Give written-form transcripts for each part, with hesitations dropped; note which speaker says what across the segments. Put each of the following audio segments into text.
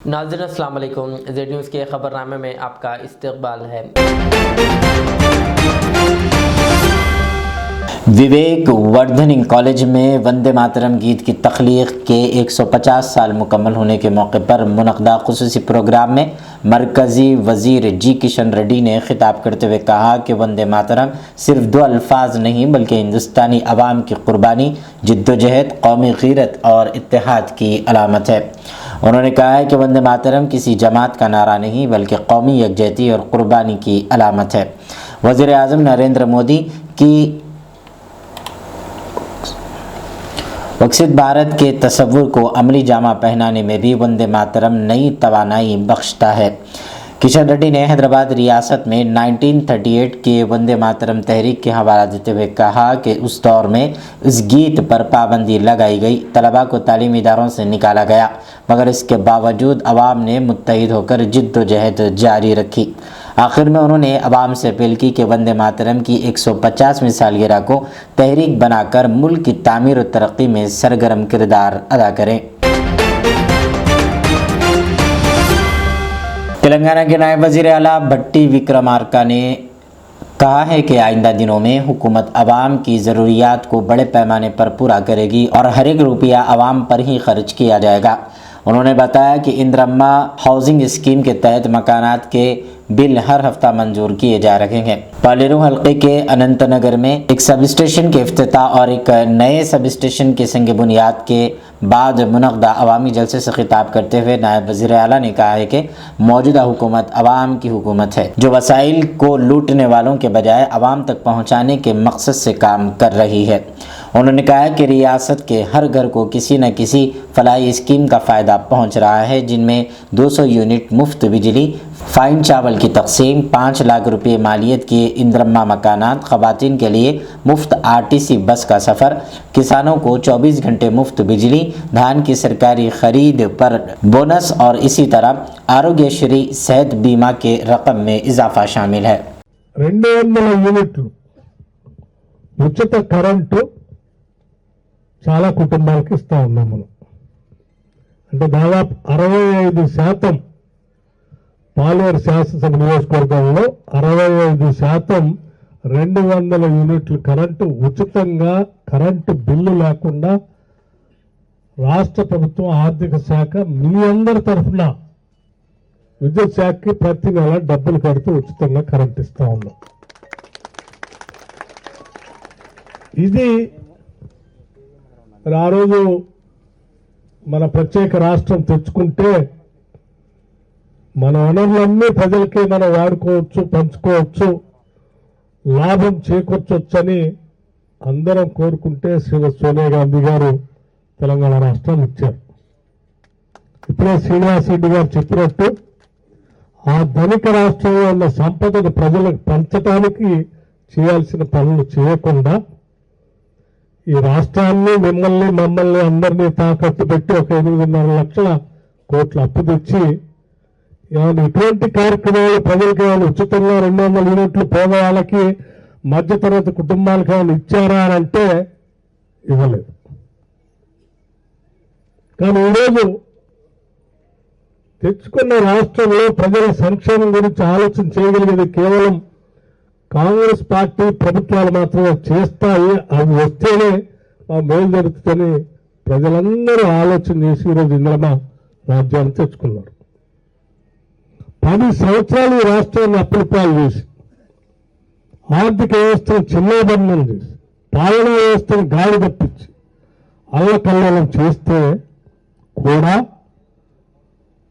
Speaker 1: नाज़रीन अस्सलाम वालेकुम। ज़ेड न्यूज़ के ख़बरनामे में आपका इस्तकबाल है।
Speaker 2: विवेक वर्धनी कॉलेज में वंदे मातरम गीत की तख्लीक़ के 150 साल मुकम्मल होने के मौके पर मुनक़दा ख़ुसूसी प्रोग्राम में मरकज़ी वज़ीर जी किशन रेड्डी ने ख़िताब करते हुए कहा कि वंदे मातरम सिर्फ दो अल्फाज नहीं बल्कि हिंदुस्तानी अवाम की क़ुरबानी, जिद्दोजहद, कौमी ग़ीरत और इत्तेहाद की अलामत है। उन्होंने कहा है कि वंदे मातरम किसी जमात का नारा नहीं बल्कि कौमी यकजहती और क़ुरबानी की अलामत है। वज़ीर आज़म नरेंद्र मोदी की विकसित भारत के तस्वुर को अमली जामा पहनाने में भी वंदे मातरम नई तवानाई बख्शता है। किशन रेड्डी ने हैदराबाद रियासत में 1938 के वंदे मातरम तहरीक के हवाला देते हुए कहा कि उस दौर में इस गीत पर पाबंदी लगाई गई, तलबा को तालीमी इदारों से निकाला गया, मगर इसके बावजूद अवाम ने मुत्तहिद होकर जिद्दोजहद जारी रखी। आखिर में उन्होंने अवाम से अपील की कि वंदे मातरम की 150वीं सालगिरह को तहरीक बनाकर मुल्क की तामीर और तरक्की में सरगर्म किरदार अदा करें। तेलंगाना के नायब वज़ीर आला भट्टी विक्रमार्का ने कहा है कि आइंदा दिनों में हुकूमत अवाम की ज़रूरियात को बड़े पैमाने पर पूरा करेगी और हर एक रुपया अवाम पर ही खर्च किया जाएगा। उन्होंने बताया कि इंदिरम्मा हाउसिंग स्कीम के तहत मकानात के बिल हर हफ्ता मंजूर किए जा रहे हैं। पालेरू हल्के के अनंतनगर में एक सब स्टेशन के इफ्तिताह और एक नए सब स्टेशन के संग बुनियाद के बाद मुनक़दा अवामी जलसे से खिताब करते हुए नायब वज़ीर आला ने कहा है कि मौजूदा हुकूमत अवाम की हुकूमत है जो वसाइल को लूटने वालों के बजाय अवाम तक पहुँचाने के मकसद से काम कर रही है। उन्होंने कहा कि रियासत के हर घर को किसी न किसी फलाही स्कीम का फ़ायदा पहुँच रहा है, जिनमें 200 यूनिट मुफ्त बिजली, फ़ाइन चावल की तकसीम, 5 लाख रुपये मालियत के इंदिरम्मा मकानात, ख़वातीन के लिए मुफ्त आरटीसी बस का सफ़र, किसानों को 24 घंटे मुफ्त बिजली, धान की सरकारी खरीद पर बोनस और इसी तरह आरोग्यश्री सेहत बीमा के रकम में इजाफा शामिल है।
Speaker 3: 200 యూనిట్లు ఉచిత కరెంటు చాలా కుటుంబాలకు ఇస్తా ఉన్నాం మనం. అంటే దాదాపు 65% పాలేరు శాసనసభ నియోజకవర్గంలో 65% 200 యూనిట్లు కరెంటు ఉచితంగా, కరెంటు బిల్లు లేకుండా రాష్ట్ర ప్రభుత్వం ఆర్థిక శాఖ మీ అందరి తరఫున విద్యుత్ శాఖకి ప్రతి నెల డబ్బులు కడుతూ ఉచితంగా కరెంట్ ఇస్తా ఉన్నాం. ఇది ఆ రోజు మన ప్రత్యేక రాష్ట్రం తెచ్చుకుంటే మన వనరులన్నీ ప్రజలకి మనం వాడుకోవచ్చు, పంచుకోవచ్చు, లాభం చేకూర్చొచ్చని అందరం కోరుకుంటే శ్రీమతి సోనియా గాంధీ గారు తెలంగాణ రాష్ట్రాన్ని ఇచ్చారు. ఇప్పుడే శ్రీనివాస్ రెడ్డి గారు చెప్పినట్టు ఆ ధనిక రాష్ట్రంలో ఉన్న సంపదను ప్రజలకు పంచడానికి చేయాల్సిన పనులు చేయకుండా ఈ రాష్ట్రాన్ని, మమ్మల్ని అందరినీ తాకట్టు పెట్టి ఒక 8.5 లక్షల కోట్ల అప్పు తెచ్చి ఏమైనా ఇటువంటి కార్యక్రమాలు ప్రజలకు ఏమైనా ఉచితంగా 200 యూనిట్లు పేదవాళ్ళకి, మధ్యతరగతి కుటుంబాలకు ఏమైనా ఇచ్చారా అని అంటే ఇవ్వలేదు. కానీ ఈరోజు తెచ్చుకున్న రాష్ట్రంలో ప్రజల సంక్షేమం గురించి ఆలోచన చేయగలిగేది కేవలం కాంగ్రెస్ పార్టీ ప్రభుత్వాలు మాత్రమే చేస్తాయి. అవి వస్తేనే మా మేలు జరుగుతుందని ప్రజలందరూ ఆలోచన చేసి ఈరోజు ఇందిరమ్మ రాజ్యాన్ని తెచ్చుకున్నారు. 10 సంవత్సరాలు ఈ రాష్ట్రాన్ని అప్పులపాలు చేసి, ఆర్థిక వ్యవస్థను చిన్నాభిన్నం చేసి, పాలనా వ్యవస్థను గాడి తప్పించి అల్లకల్లోలం చేస్తే కూడా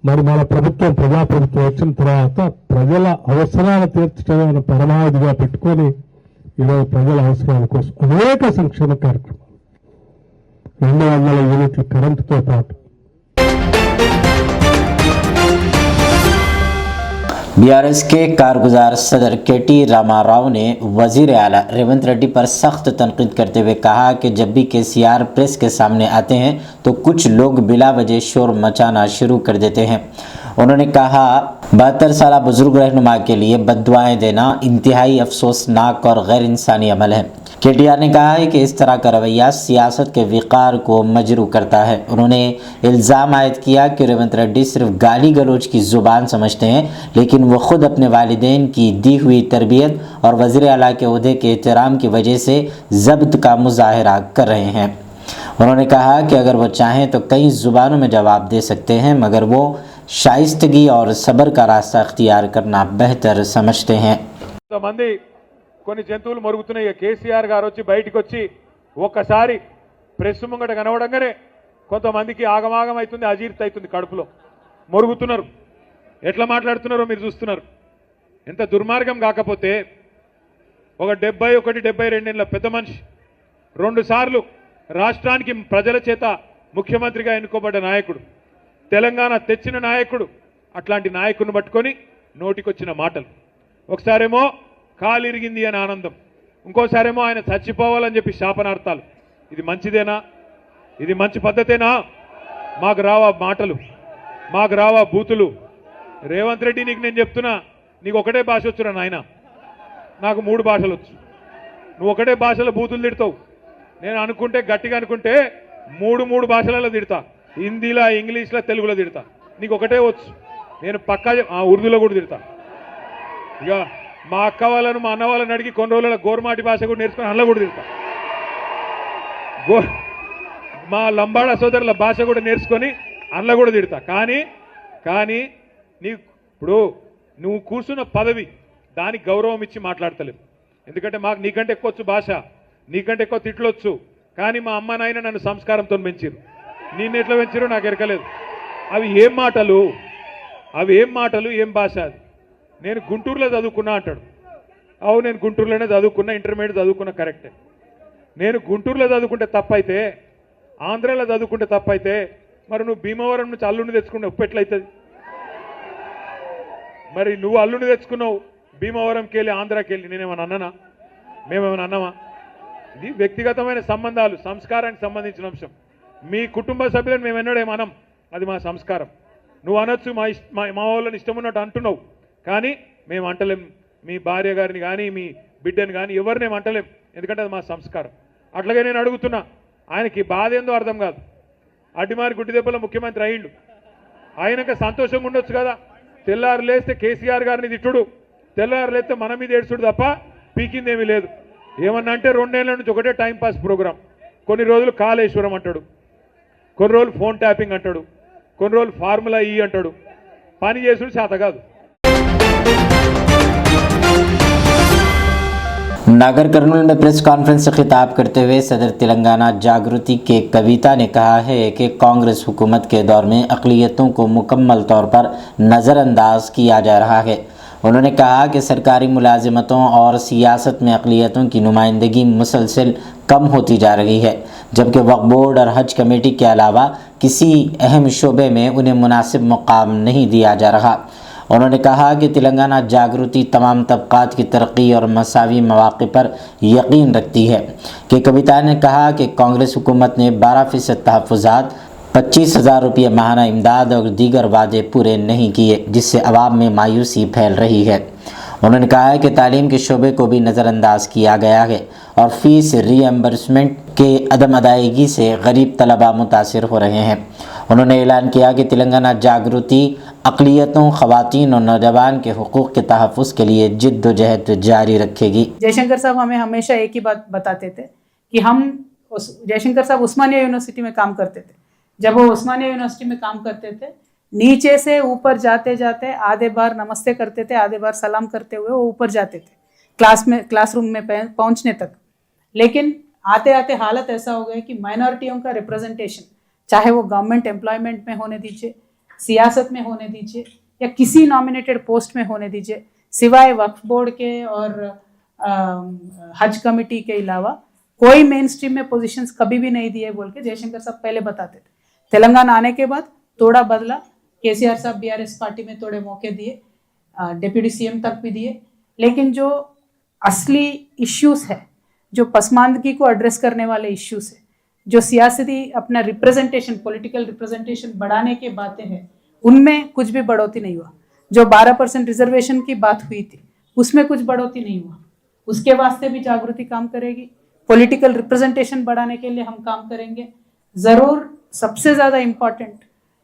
Speaker 3: మరి మన ప్రభుత్వం, ప్రజాప్రభుత్వం వచ్చిన తర్వాత ప్రజల అవసరాలు తీర్చడమైన పరమావధిగా పెట్టుకొని ఈరోజు ప్రజల అవసరాల కోసం అనేక సంక్షేమ కార్యక్రమాలు, 200 యూనిట్ల కరెంటుతో పాటు
Speaker 2: बीआरएस के कारगुजार सदर केटी रामाराव ने वजीर आला रेवंत रेड्डी पर सख्त तनकीद करते हुए कहा कि जब भी केसीआर प्रेस के सामने आते हैं तो कुछ लोग बिला वजह शोर मचाना शुरू कर देते हैं। उन्होंने कहा 72 साल बुजुर्ग रहनुमा के लिए बद्दुआएं देना इंतहाई अफसोसनाक और गैर इंसानी अमल है। केटीआर ने कहा है कि इस तरह का रवैया सियासत के विकार को मजरू करता है। उन्होंने इल्ज़ाम आयद किया कि रेवंत रेड्डी सिर्फ गाली गलौज की ज़ुबान समझते हैं, लेकिन वो खुद अपने वालिदैन की दी हुई तरबियत और वज़ीर आला के ओहदे के एहतराम की वजह से ज़ब्त का मुजाहरा कर रहे हैं। उन्होंने कहा कि अगर वो चाहें तो कई ज़ुबानों में जवाब दे सकते हैं, मगर वो शाइस्तगी और सब्र का रास्ता अख्तियार करना बेहतर समझते हैं।
Speaker 4: మంది కొన్ని జంతువులు మరుగుతున్నాయి। కేసీఆర్ గారు వచ్చి బయటికి వచ్చి ఒక్కసారి ప్రెస్ ముంగట కనవడంగానే కొంతమందికి ఆగమాగం అవుతుంది, అజీర్తి అవుతుంది, కడుపులో మరుగుతున్నారు। ఎట్లా మాట్లాడుతున్నారో మీరు చూస్తున్నారు। ఎంత దుర్మార్గం కాకపోతే ఒక 71-72 ఏళ్ల పెద్ద మనిషి 2 సార్లు రాష్ట్రానికి ప్రజల చేత ముఖ్యమంత్రిగా ఎన్నుకోబడ్డ నాయకుడు, తెలంగాణ తెచ్చిన నాయకుడు, అట్లాంటి నాయకుడిని పట్టుకొని నోటికొచ్చిన మాటలు, ఒకసారేమో కాలిరిగింది అని ఆనందం, ఇంకోసారేమో ఆయన చచ్చిపోవాలని చెప్పి శాపనార్థాలు। ఇది మంచిదేనా? ఇది మంచి పద్ధతేనా? మాకు రావా మాటలు, మాకు రావా బూతులు? రేవంత్ రెడ్డి నీకు నేను చెప్తున్నా, నీకు ఒకటే భాష వచ్చురా నాయన, నాకు 3 భాషలు వచ్చు। నువ్వు ఒకటే భాషలో బూతులు తిడతావు, నేను అనుకుంటే గట్టిగా అనుకుంటే 3 భాషలలో తిడతా, హిందీలో, ఇంగ్లీష్లో, తెలుగులో తిడతా। నీకు ఒకటే వచ్చు, నేను పక్కా ఉర్దూలో కూడా తిడతా। ఇక మా అక్క వాళ్ళను మా అన్న వాళ్ళని అడిగి కొన్ని రోజుల గోర్మాటి భాష కూడా నేర్చుకుని అందులో కూడా తిడతా, మా లంబాడ సోదరుల భాష కూడా నేర్చుకొని అందులో కూడా తిడతా। కానీ నీకు ఇప్పుడు నువ్వు కూర్చున్న పదవి దానికి గౌరవం ఇచ్చి మాట్లాడతలేవు, ఎందుకంటే మాకు నీకంటే ఎక్కువ వచ్చు భాష, నీకంటే ఎక్కువ తిట్లొచ్చు, కానీ మా అమ్మ నాయన నన్ను సంస్కారంతో పెంచారు, నిన్ను ఎట్లా పెంచారో నాకు ఎరకలేదు। అవి ఏం మాటలు, ఏం భాష అది? నేను గుంటూరులో చదువుకున్నా అంటాడు। అవు, నేను గుంటూరులోనే చదువుకున్నా, ఇంటర్మీడియట్ చదువుకున్నా, కరెక్టే। నేను గుంటూరులో చదువుకుంటే తప్పైతే, ఆంధ్రాలో చదువుకుంటే తప్పైతే, మరి నువ్వు భీమవరం నుంచి అల్లుని తెచ్చుకుంటే ఉప్పు ఎట్లయితుంది? మరి నువ్వు అల్లుని తెచ్చుకున్నావు భీమవరంకి వెళ్ళి, ఆంధ్రాకి వెళ్ళి, నేనేమన్నా అన్నానా? మేమేమైనా అన్నామా? ఇది వ్యక్తిగతమైన సంబంధాలు, సంస్కారానికి సంబంధించిన అంశం। మీ కుటుంబ సభ్యులను మేము ఎన్నడేమనం, అది మా సంస్కారం। నువ్వు అనొచ్చు, మా వాళ్ళని ఇష్టం ఉన్నట్టు అంటున్నావు, కానీ మేము అంటలేం। మీ భార్య గారిని కానీ మీ బిడ్డని కానీ ఎవరినేం అంటలేం, ఎందుకంటే అది మా సంస్కారం। అట్లాగే నేను అడుగుతున్నా, ఆయనకి బాధ ఏందో అర్థం కాదు, అడ్డిమారి గుడ్డి దెబ్బలో ముఖ్యమంత్రి అయ్యిండు, ఆయనక సంతోషంగా ఉండొచ్చు కదా। తెల్లారు లేస్తే కేసీఆర్ గారిని తిట్టుడు, తెల్లారు లేస్తే మన మీద ఏడ్చుడు తప్ప పీకిందేమీ లేదు। ఏమన్నా అంటే 2 ఏళ్ల నుంచి ఒకటే టైంపాస్ ప్రోగ్రాం, కొన్ని రోజులు కాళేశ్వరం అంటాడు, కొన్ని రోజులు ఫోన్ ట్యాపింగ్ అంటాడు, కొన్ని రోజులు ఫార్ములా ఈ అంటాడు, పని చేసుడు చేత కాదు।
Speaker 2: नागर कर्नूल में प्रेस कॉन्फ्रेंस से खिताब करते हुए सदर तेलंगाना जागृति के कविता ने कहा है कि कांग्रेस हुकूमत के दौर में अक़लियतों को मुकम्मल तौर पर नज़रअंदाज किया जा रहा है। उन्होंने कहा कि सरकारी मुलाजिमतों और सियासत में अक़लियतों की नुमाइंदगी मुसलसल कम होती जा रही है, जबकि वक्फ बोर्ड और हज कमेटी के अलावा किसी अहम शोबे में उन्हें मुनासिब मुकाम नहीं दिया जा रहा। उन्होंने कहा कि तेलंगाना जागृति तमाम तबक़ात की तरक्की और मसावी मौक़े पर यकीन रखती है। कि कविता ने कहा कि कांग्रेस हुकूमत ने 12% तहफ़्फ़ुज़ात, 25,000 रुपये माहाना इमदाद और दीगर वादे पूरे नहीं किए, जिससे अवाम में मायूसी फैल रही है। उन्होंने कहा है कि तालीम के शोबे को भी नज़रअंदाज किया गया है और फ़ीस रीएम्बर्समेंट के अदम अदायगी से गरीब तलबा मुतासिर हो रहे हैं। उन्होंने ऐलान किया कि तेलंगाना जागृति अक़लियतों, ख़वातीन और नौजवान के हुकूक़ के तहफ़्फ़ुज़ के लिए जिद्दोजहद जारी रखेगी।
Speaker 5: जयशंकर साहब हमें हमेशा एक ही बात बताते थे कि जयशंकर साहब उस्मानिया यूनिवर्सिटी में काम करते थे। जब वो उस्मानिया यूनिवर्सिटी में काम करते थे, नीचे से ऊपर जाते जाते आधे बार नमस्ते करते थे, आधे बार सलाम करते हुए वो ऊपर जाते थे क्लासरूम में पहुंचने तक। लेकिन आते आते हालत ऐसा हो गया कि माइनॉरिटियों का रिप्रेजेंटेशन, चाहे वो गवर्नमेंट एम्प्लॉयमेंट में होने दीजिए, सियासत में होने दीजिए, या किसी नॉमिनेटेड पोस्ट में होने दीजिए, सिवाय वक्फ बोर्ड के और हज कमेटी के अलावा कोई मेन स्ट्रीम में पोजीशंस कभी भी नहीं दिए बोल के जयशंकर साहब पहले बताते थे। तेलंगाना आने के बाद थोड़ा बदला, केसीआर साहब बीआरएस पार्टी में थोड़े मौके दिए, डिप्टी सीएम तक भी दिए, लेकिन जो असली इश्यूज है, जो पसमानदगी को एड्रेस करने वाले इश्यूज है, जो सियासती अपना रिप्रेजेंटेशन, पॉलिटिकल रिप्रेजेंटेशन बढ़ाने की बातें हैं, उनमें कुछ भी बढ़ोतरी नहीं हुआ। जो 12% रिजर्वेशन की बात हुई थी उसमें कुछ बढ़ोतरी नहीं हुआ। उसके वास्ते भी जागृति काम करेगी। पॉलिटिकल रिप्रेजेंटेशन बढ़ाने के लिए हम काम करेंगे। जरूर सबसे ज्यादा इंपॉर्टेंट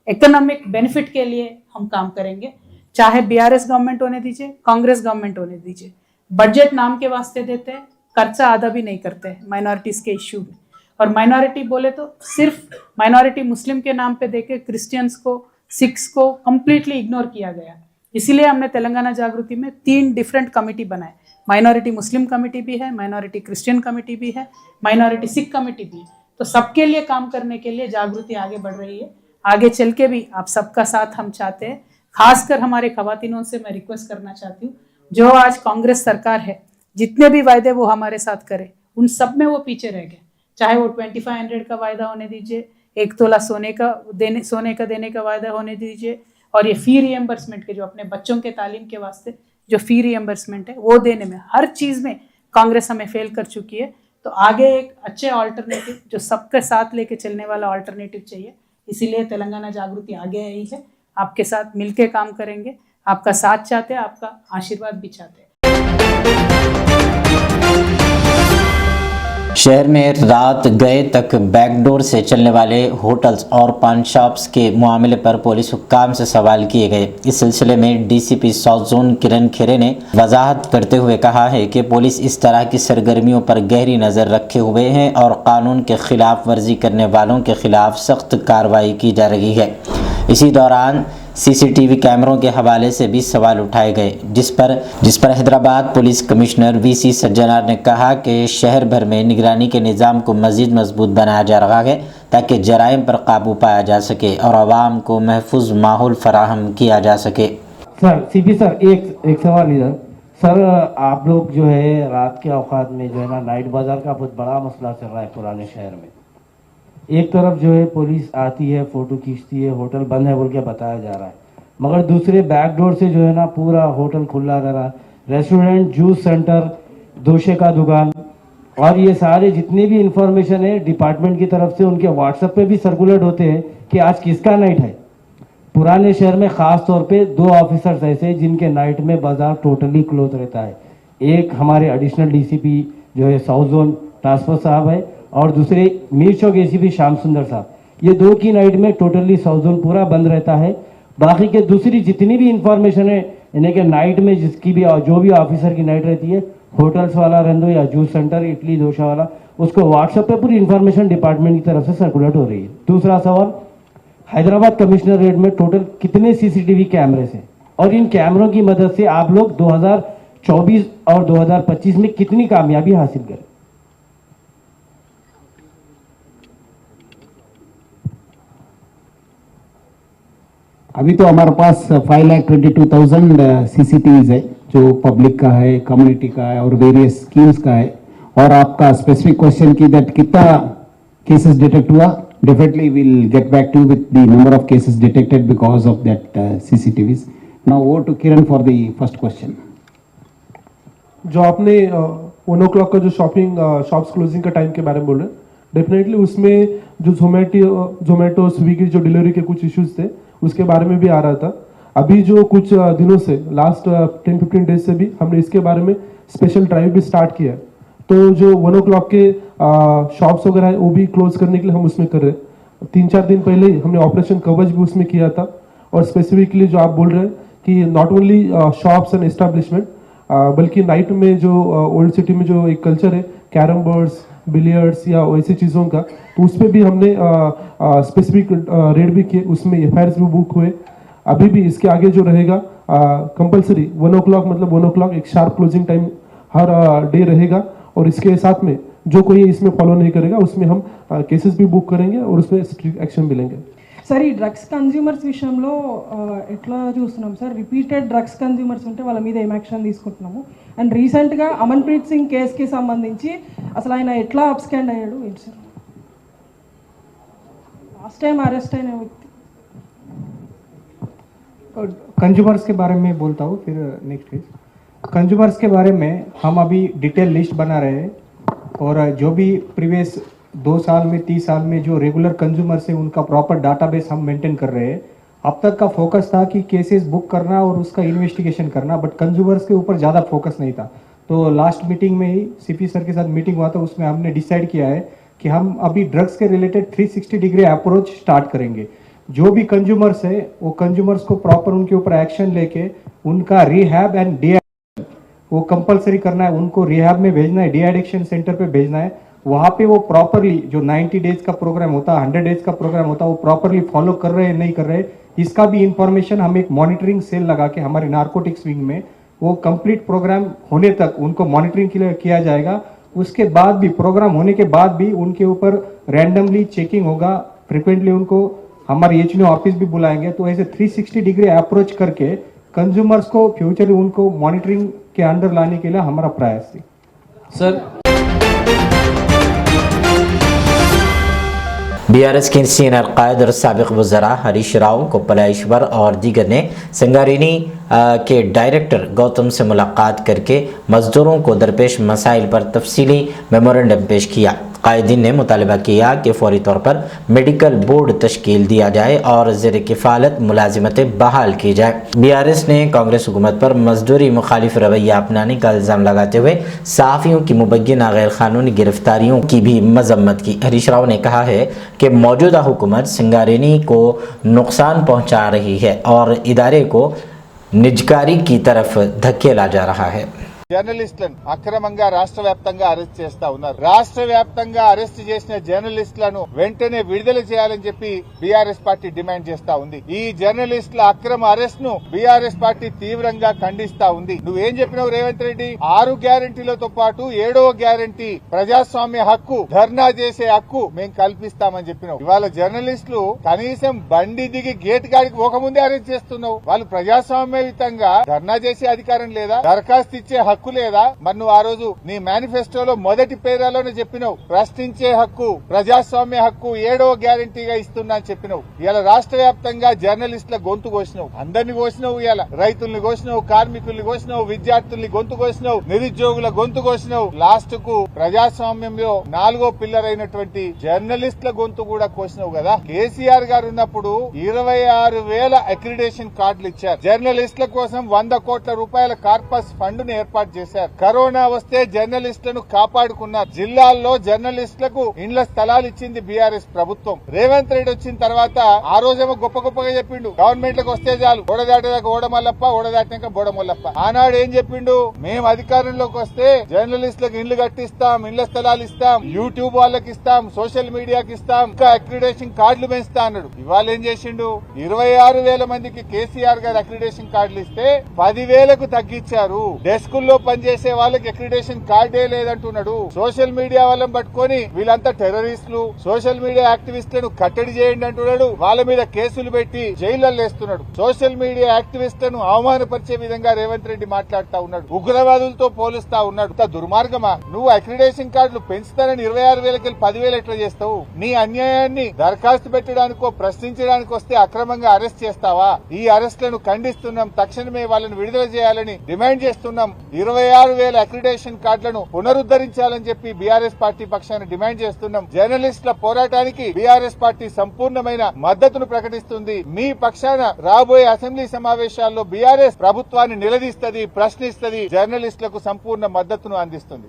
Speaker 5: इकोनॉमिक बेनिफिट के लिए हम काम करेंगे। चाहे बीआरएस गवर्नमेंट होने दीजिए, कांग्रेस गवर्नमेंट होने दीजिए, बजट नाम के वास्ते देते हैं, खर्चा आधा भी नहीं करते माइनॉरिटीज के इश्यू में। और माइनॉरिटी बोले तो सिर्फ माइनॉरिटी मुस्लिम के नाम पे देके क्रिश्चियंस को, सिख्स को कंप्लीटली इग्नोर किया गया। इसीलिए हमने तेलंगाना जागृति में 3 डिफरेंट कमिटी बनाए। माइनॉरिटी मुस्लिम कमिटी भी है, माइनॉरिटी क्रिश्चियन कमिटी भी है, माइनॉरिटी सिख कमिटी भी है। तो सबके लिए काम करने के लिए जागृति आगे बढ़ रही है। आगे चल के भी आप सबका साथ हम चाहते हैं। खासकर हमारे खवातीनों से मैं रिक्वेस्ट करना चाहती हूँ, जो आज कांग्रेस सरकार है, जितने भी वायदे वो हमारे साथ करे, उन सब में वो पीछे रह गए। चाहे वो 2500 का वायदा होने दीजिए, 1 तोला सोने का देने का वायदा होने दीजिए, और ये फी रिएम्बर्समेंट के जो अपने बच्चों के तालीम के वास्ते जो फी रिएम्बर्समेंट है वो देने में, हर चीज़ में कांग्रेस हमें फेल कर चुकी है। तो आगे एक अच्छे ऑल्टरनेटिव, जो सबके साथ लेके चलने वाला ऑल्टरनेटिव चाहिए। इसीलिए तेलंगाना जागृति आगे आई है। आपके साथ मिलके काम करेंगे। आपका साथ चाहते हैं, आपका आशीर्वाद भी चाहते हैं।
Speaker 2: शहर में रात गए तक बैकडोर से चलने वाले होटल्स और पान शॉप्स के मामले पर पुलिस हुक्काम से सवाल किए गए। इस सिलसिले में डीसीपी साउथ जोन किरण खेरे ने वजाहत करते हुए कहा है कि पुलिस इस तरह की सरगर्मियों पर गहरी नज़र रखे हुए हैं और कानून के खिलाफ वर्जी करने वालों के खिलाफ सख्त कार्रवाई की जा रही है। इसी दौरान सीसीटीवी कैमरों के हवाले से भी सवाल उठाए गए, जिस पर Hyderabad police commissioner VC Sajjanar ने कहा कि शहर भर में निगरानी के निज़ाम को मज़ीद मजबूत बनाया जा रहा है ताकि जराइम पर काबू पाया जा सके और आवाम को महफूज माहौल फराहम किया जा सके।
Speaker 6: सर सीपी सर एक सवाल इधर सर, आप लोग जो है रात के औकात में जो है ना नाइट बाजार का बहुत बड़ा मसला चल रहा है पुराने शहर में। एक तरफ जो है पुलिस आती है, फ़ोटो खींचती है, होटल बंद है बोल के बताया जा रहा है, मगर दूसरे बैकडोर से जो है ना पूरा होटल खुला रह रहा है, रेस्टोरेंट, जूस सेंटर, दोशे का दुकान, और ये सारे जितने भी इंफॉर्मेशन है डिपार्टमेंट की तरफ से उनके व्हाट्सएप पे भी सर्कुलेट होते हैं कि आज किसका नाइट है। पुराने शहर में ख़ास तौर पे 2 ऑफिसर्स ऐसे जिनके नाइट में बाजार टोटली क्लोज रहता है। एक हमारे एडिशनल डीसीपी जो है साउथ जोन ट्रांसफर साहब है, और दूसरे मीर चौक एसीपी श्याम सुंदर साहब। ये 2 की नाइट में टोटली साउथ जोन पूरा बंद रहता है। बाकी के दूसरी जितनी भी इंफॉर्मेशन है इन्हें के नाइट में जिसकी भी जो भी ऑफिसर की नाइट रहती है, होटल्स वाला रंदो या जूस सेंटर, इडली डोसा वाला, उसको व्हाट्सएप पे पूरी इंफॉर्मेशन डिपार्टमेंट की तरफ से सर्कुलेट हो रही है। दूसरा सवाल, हैदराबाद कमिश्नर रेट में टोटल कितने सीसीटीवी कैमरे हैं और इन कैमरों की मदद से आप लोग 2024 और 2025 में कितनी कामयाबी हासिल करें?
Speaker 7: अभी तो हमारे पास 5,22,000 सीसीटीवीज है, जो पब्लिक का है, कम्युनिटी का है और वेरियस स्कीम्स का है। और आपका स्पेसिफिक क्वेश्चन की दैट कितना केसेस डिटेक्ट हुआ, definitely will get back to with the number of cases detected because of that CCTVs. Now over to Kiran for the first question.
Speaker 8: जो आपने 1 o'clock का जो शॉप्स क्लोजिंग का टाइम के बारे में बोल रहे हैं, डेफिनेटली उसमें जो जोमेटो स्विगी जो डिलीवरी के कुछ इश्यूज थे उसके बारे में भी आ रहा था। अभी जो कुछ दिनों से लास्ट 10-15 डेज से भी हमने इसके बारे में स्पेशल ड्राइव भी स्टार्ट किया है। तो जो 1 o'clock के शॉप्स वगैरह है वो भी क्लोज करने के लिए हम उसमें कर रहे हैं। 3-4 दिन पहले ही हमने ऑपरेशन कवच भी उसमें किया था। और स्पेसिफिकली जो आप बोल रहे हैं कि not only shops and establishment बल्कि नाइट में जो ओल्ड सिटी में जो एक कल्चर है कैरम बोर्ड्स, बिलियर्ड्स या वैसी चीज़ों का, तो उस पर भी हमने स्पेसिफिक रेड भी किए, उसमें एफआईआर्स भी बुक हुए। अभी भी इसके आगे जो रहेगा कंपलसरी 1 o'clock मतलब 1 o'clock एक शार्प क्लोजिंग टाइम हर डे रहेगा। और इसके साथ में जो कोई इसमें फॉलो नहीं करेगा उसमें हम केसेस भी बुक करेंगे और उसमें स्ट्रिक्ट एक्शन भी लेंगे।
Speaker 9: సార్ ఈ డ్రగ్స్ కన్జ్యూమర్స్ విషయంలో ఎట్లా చూస్తున్నాం సార్? రిపీటెడ్ డ్రగ్స్ కన్జ్యూమర్స్ ఉంటే వాళ్ళ మీద ఏం యాక్షన్ తీసుకుంటున్నాము? అండ్ రీసెంట్గా అమన్ప్రీత్ సింగ్ కేసుకి సంబంధించి అసలు ఆయన ఎట్లా అబ్స్కాండ్ అయ్యాడు ఏంటి సార్? లాస్ట్ టైం అరెస్ట్ అయిన వ్యక్తి।
Speaker 10: कंज्यूमर्स के बारे में बोलता हूँ, फिर नेक्स्ट फेज। कंज्यूमर्स के बारे में हम अभी डिटेल लिस्ट बना रहे हैं और जो भी प्रीवियस 2 साल में 30 साल में जो रेगुलर कंज्यूमर्स है उनका प्रॉपर डाटाबेस हम मेंटेन कर रहे हैं। अब तक का फोकस था कि केसेस बुक करना और उसका इन्वेस्टिगेशन करना, बट कंज्यूमर्स के ऊपर ज़्यादा फोकस नहीं था। तो लास्ट मीटिंग में ही सीपी सर के साथ मीटिंग हुआ था, उसमें हमने डिसाइड किया है कि हम अभी ड्रग्स के रिलेटेड 360 डिग्री अप्रोच स्टार्ट करेंगे। जो भी कंज्यूमर्स है वो कंज्यूमर्स को प्रॉपर उनके ऊपर एक्शन लेके उनका रिहैब एंड डी वो कंपलसरी करना है, उनको रिहैब में भेजना है, डी एडिक्शन सेंटर पे भेजना है। वहाँ पे वो प्रॉपरली जो 90 डेज का प्रोग्राम होता है, 100 डेज का प्रोग्राम होता है, वो प्रॉपरली फॉलो कर रहे हैं नहीं कर रहे, इसका भी इंफॉर्मेशन हम एक मॉनिटरिंग सेल लगा के हमारे नार्कोटिक्स विंग में वो कंप्लीट प्रोग्राम होने तक उनको मॉनिटरिंग के लिए किया जाएगा। उसके बाद भी प्रोग्राम होने के बाद भी उनके ऊपर रैंडमली चेकिंग होगा, फ्रिक्वेंटली उनको हमारे एचएनओ ऑफिस भी बुलाएंगे। तो ऐसे 360 डिग्री अप्रोच करके कंज्यूमर्स को फ्यूचरली उनको मॉनिटरिंग के अंडर लाने के लिए हमारा प्रयास है।
Speaker 8: सर
Speaker 2: बीआरएस के सीनियर कायद और साबिक वज़रा हरीश राव, कोप्पला ईश्वर और दीगर ने संगारेनी के डायरेक्टर गौतम से मुलाकात करके मजदूरों को दरपेश मसाइल पर तफसीली मेमोरेंडम पेश किया। कायदीन ने मुतालबा किया कि फौरी तौर पर मेडिकल बोर्ड तश्कील दिया जाए और ज़ेर किफ़ालत मुलाजिमतें बहाल की जाए। बीआरएस ने कांग्रेस हुकूमत पर मजदूरी मुखालिफ रवैया अपनाने का इल्ज़ाम लगाते हुए सहाफ़ियों की मुबय्यना गैर कानूनी गिरफ्तारियों की भी मजम्मत की। हरीश राव ने कहा है कि मौजूदा हुकूमत संगारेनी को नुकसान पहुँचा रही है और इदारे को निजकारी की तरफ धकेला जा रहा है।
Speaker 11: జర్నలిస్టులను అక్రమంగా రాష్ట్ర వ్యాప్తంగా అరెస్ట్ చేస్తా ఉన్నారు. రాష్ట్ర వ్యాప్తంగా అరెస్ట్ చేసిన జర్నలిస్టులను వెంటనే విడుదల చేయాలని చెప్పి బీఆర్ఎస్ పార్టీ డిమాండ్ చేస్తా ఉంది. ఈ జర్నలిస్టుల అక్రమ అరెస్ట్ ను బీఆర్ఎస్ పార్టీ తీవ్రంగా ఖండిస్తా ఉంది. నువ్వేం చెప్పినావు రేవంత్ రెడ్డి? 6 గ్యారెంటీలతో పాటు 7వ గ్యారెంటీ ప్రజాస్వామ్య హక్కు, ధర్నా చేసే హక్కు మేము కల్పిస్తామని చెప్పినావు. ఇవాళ జర్నలిస్టులు కనీసం బండి దిగి గేట్ కాడికి పోకముందే అరెస్ట్ చేస్తున్నావు. వాళ్ళు ప్రజాస్వామ్యయుతంగా ధర్నా చేసే అధికారం లేదా? దరఖాస్తు ఇచ్చే హక్కు లేదా? మరి నువ్వు ఆ రోజు నీ మేనిఫెస్టోలో మొదటి పేరాలోనే చెప్పినావు ప్రశ్నించే హక్కు, ప్రజాస్వామ్య హక్కు 7వ గ్యారెంటీగా ఇస్తున్నా అని చెప్పినావు. ఇవాళ రాష్ట్ర వ్యాప్తంగా జర్నలిస్టుల గొంతు కోసినావు, అందరినీ కోసినావు. ఇవాళ రైతుల్ని కోసినావు, కార్మికుల్ని కోసినావు, విద్యార్థుల్ని గొంతు కోసినావు, నిరుద్యోగుల గొంతు కోసినావు. లాస్ట్ కు ప్రజాస్వామ్యంలో 4వ పిల్లర్ అయినటువంటి జర్నలిస్టుల గొంతు కూడా కోసినావు కదా. కేసీఆర్ గారు ఉన్నప్పుడు 26,000 అక్రిడేషన్ కార్డులు ఇచ్చారు. జర్నలిస్టుల కోసం 100 కోట్ల రూపాయల కార్పస్ ఫండ్ ను ఏర్పాటు చేశారు. కరోనా వస్తే జర్నలిస్టులను కాపాడుకున్నారు. జిల్లాల్లో జర్నలిస్టులకు ఇండ్ల స్థలాలు ఇచ్చింది బీఆర్ఎస్ ప్రభుత్వం. రేవంత్ రెడ్డి వచ్చిన తర్వాత ఆ రోజేమో గొప్ప గొప్పగా చెప్పిండు, గవర్నమెంట్ లకు వస్తే చాలు, ఓడదాటేదాకా ఓడమల్లప్ప, ఓడదాటినాక బోడమల్లప్ప. ఆనాడు ఏం చెప్పిండు? మేము అధికారంలోకి వస్తే జర్నలిస్టులకు ఇండ్లు కట్టిస్తాం, ఇండ్ల స్థలాలు ఇస్తాం, యూట్యూబ్ వాళ్ళకి ఇస్తాం, సోషల్ మీడియాకి ఇస్తాం, ఇంకా అక్రిడేషన్ కార్డులు పెంచుతా అన్నాడు. ఇవాళ ఏం చేసిండు? 26,000 మందికి కేసీఆర్ గారు అక్రిడేషన్ కార్డులు ఇస్తే 10,000కు తగ్గించారు. డెస్కుల్లో పనిచేసే వాళ్ళకి అక్రిడేషన్ కార్డే లేదంటున్నాడు. సోషల్ మీడియా వాళ్ళని పట్టుకొని వీళ్ళంతా టెర్రరిస్టులు, సోషల్ మీడియా యాక్టివిస్టులను కట్టడి చేయండి అంటున్నాడు. వాళ్ళ మీద కేసులు పెట్టి జైళ్లలో వేస్తున్నాడు. సోషల్ మీడియా యాక్టివిస్టులను అవమానపరిచే విధంగా రేవంత్ రెడ్డి మాట్లాడుతా ఉన్నాడు. ఉగ్రవాదులతో పోలుస్తా ఉన్నాడు. దుర్మార్గమా? నువ్వు అక్రిడేషన్ కార్డులు పెంచుతానని 26,000కి 10,000 ఎట్లా చేస్తావు? నీ అన్యాయాన్ని దరఖాస్తు పెట్టడానికో ప్రశ్నించడానికి వస్తే అక్రమంగా అరెస్ట్ చేస్తావా? ఈ అరెస్టులను ఖండిస్తున్నాం. తక్షణమే వాళ్ళని విడుదల చేయాలని డిమాండ్ చేస్తున్నాం. 26,000 అక్రిడేషన్ కార్డులను పునరుద్ధరించాలని చెప్పి బీఆర్ఎస్ పార్టీ పక్షాన డిమాండ్ చేస్తున్నాం. జర్నలిస్టుల పోరాటానికి బీఆర్ఎస్ పార్టీ సంపూర్ణమైన మద్దతును ప్రకటిస్తుంది. మీ పక్షాన రాబోయే అసెంబ్లీ సమావేశాల్లో బీఆర్ఎస్ ప్రభుత్వాన్ని నిలదీస్తుంది, ప్రశ్నిస్తుంది, జర్నలిస్టులకు సంపూర్ణ మద్దతును అందిస్తుంది.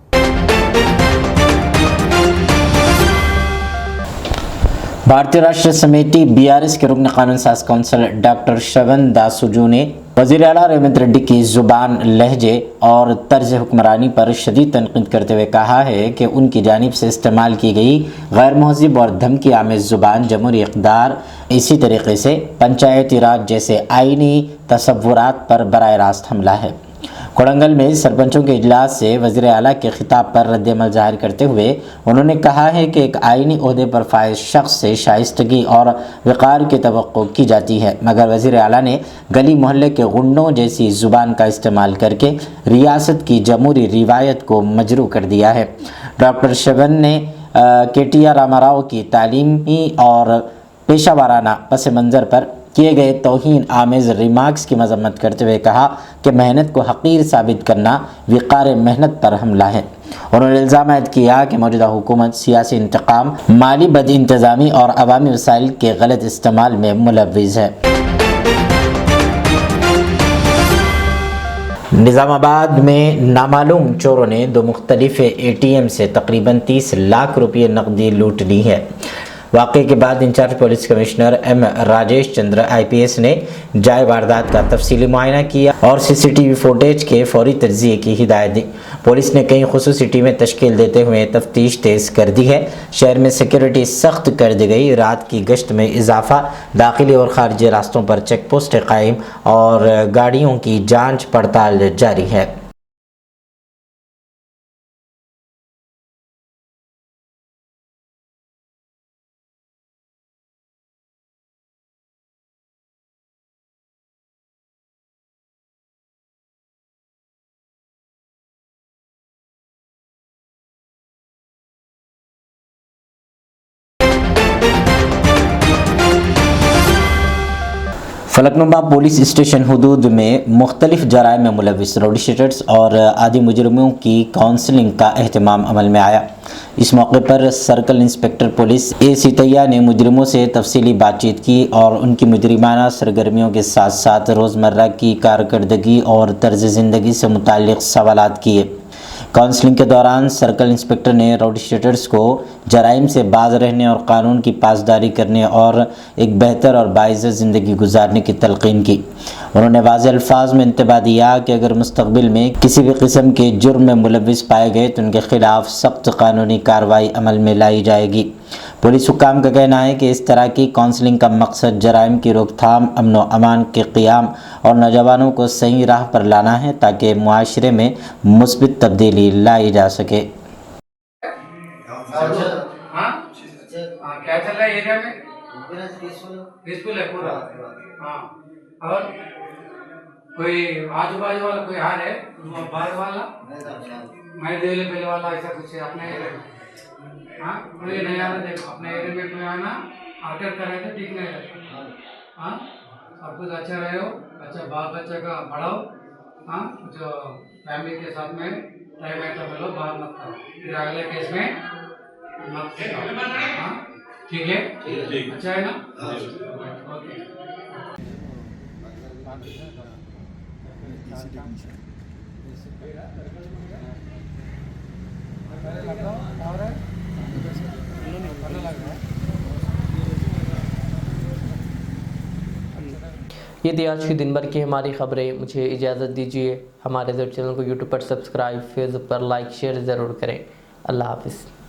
Speaker 2: भारतीय राष्ट्र समिति बीआरएस के रुकन कानून साज काउंसिल डॉक्टर श्रवण दासुजू ने वज़ीर आला रेवंत रेड्डी की ज़ुबान, लहजे और तर्ज हुक्मरानी पर शदीद तनकीद करते हुए कहा है कि उनकी जानिब से इस्तेमाल की गई गैर महज़िब और धमकी आमेज़ ज़ुबान जमहूरी इक़्तिदार, इसी तरीके से पंचायती राज जैसे आइनी तसव्वुरात पर बराह रास्त हमला है। कोड़ंगल में सरपंचों के इजलास से वज़ीर आला के खिताब पर रद्द-ए-अमल ज़ाहिर करते हुए उन्होंने कहा है कि एक आइनी ओहदे पर फाइज शख्स से शाइस्तगी और वक़ार की तवक्को की जाती है, मगर वज़ीर आला ने गली मोहल्ले के गुंडों जैसी ज़ुबान का इस्तेमाल करके रियासत की जमहूरी रिवायत को मजरू कर दिया है। डॉक्टर श्रवण ने केटीआर रामाराव की तालीमी और पेशा वाराना पस मंज़र पर किए गए तौहीन आमेज़ रिमार्क्स की मजम्मत करते हुए कहा कि मेहनत को हक़ीर साबित करना विक़ार मेहनत पर हमला है। उन्होंने इल्ज़ाम आयद किया कि मौजूदा हुकूमत सियासी इंतकाम, माली बद इंतज़ामी और अवामी वसाइल के गलत इस्तेमाल में मुलव्विज़ है। निज़ामाबाद में नामालूम चोरों ने दो मुख्तलिफ ATM से तकरीबन 30 लाख रुपये नकदी लूट ली है। वाक़े के बाद incharge police commissioner M Rajesh Chandra IPS ने जाए वारदात का तफसीली मुआयना किया और CCTV फुटेज के फौरी तज्ज़िये की हिदायत दी। पुलिस ने कई खुसूसी टीमें तश्कील देते हुए तफ्तीश तेज़ कर दी है। शहर में सिक्योरिटी सख्त कर दी गई। रात की गश्त में इजाफा, दाखिली और खारजी रास्तों पर चेक पोस्ट कायम और गाड़ियों की जाँच पड़ताल जारी है। फलकनुमा पुलिस स्टेशन हुदूद में मुख्तलिफ जराइम में मुलविस रौडीशीटर्स और आदि मुजरिमों की काउंसलिंग का अहतमाम अमल में आया। इस मौके पर सर्कल इंस्पेक्टर पुलिस A सीतैया ने मुजरिमों से तफसीली बातचीत की और उनकी मुजरिमाना सरगर्मियों के साथ साथ रोज़मर्रा की कारकर्दगी और तर्ज ज़िंदगी से मुताल्लिक़ सवालात किए। काउंसलिंग के दौरान सर्कल इंस्पेक्टर ने राउडीशीटर्स को जराइम से बाज रहने और कानून की पासदारी करने और एक बेहतर और बाइज़्ज़त ज़िंदगी गुजारने की तलक़ीन की। उन्होंने वाज़ेह अल्फाज में इंतबाह दिया कि अगर मुस्तक़बिल में किसी भी किस्म के जुर्म में मुलविस पाए गए तो उनके खिलाफ सख्त कानूनी कार्रवाई अमल में लाई जाएगी। पुलिस हुक्काम का कहना है कि इस तरह की काउंसलिंग का मकसद जराइम की रोकथाम, अमन व अमान के क़याम और नौजवानों को सही राह पर लाना है ताकि मुआशरे में मुस्बित तब्दीली लाई जा सके।
Speaker 12: क्या चल रहा है एरिया में? पीसफुल है पूरा। हाँ, और कोई आजू बाजू वाला कोई हार है बाहर वाला मैं देले पहले वाला ऐसा कुछ अपने एरिया में? हाँ, कोई नहीं आना, देखो अपने एरिया में कोई आना अटैक करे तो ठीक नहीं रहता। हाँ, सब कुछ अच्छा रहे हो, अच्छा बाल बच्चा का पढ़ाओ। हाँ, जो फैमिली के साथ में टाइम ऐसा मिलो, बाहर मत करो, फिर अगले केस में मत करो। हाँ, ठीक है, अच्छा है ना? ओके।
Speaker 1: ये थी आज की दिन भर की हमारी खबरें। मुझे इजाज़त दीजिए। हमारे चैनल को यूट्यूब पर सब्सक्राइब, फेसबुक पर लाइक शेयर ज़रूर करें। अल्लाह हाफ़िज़।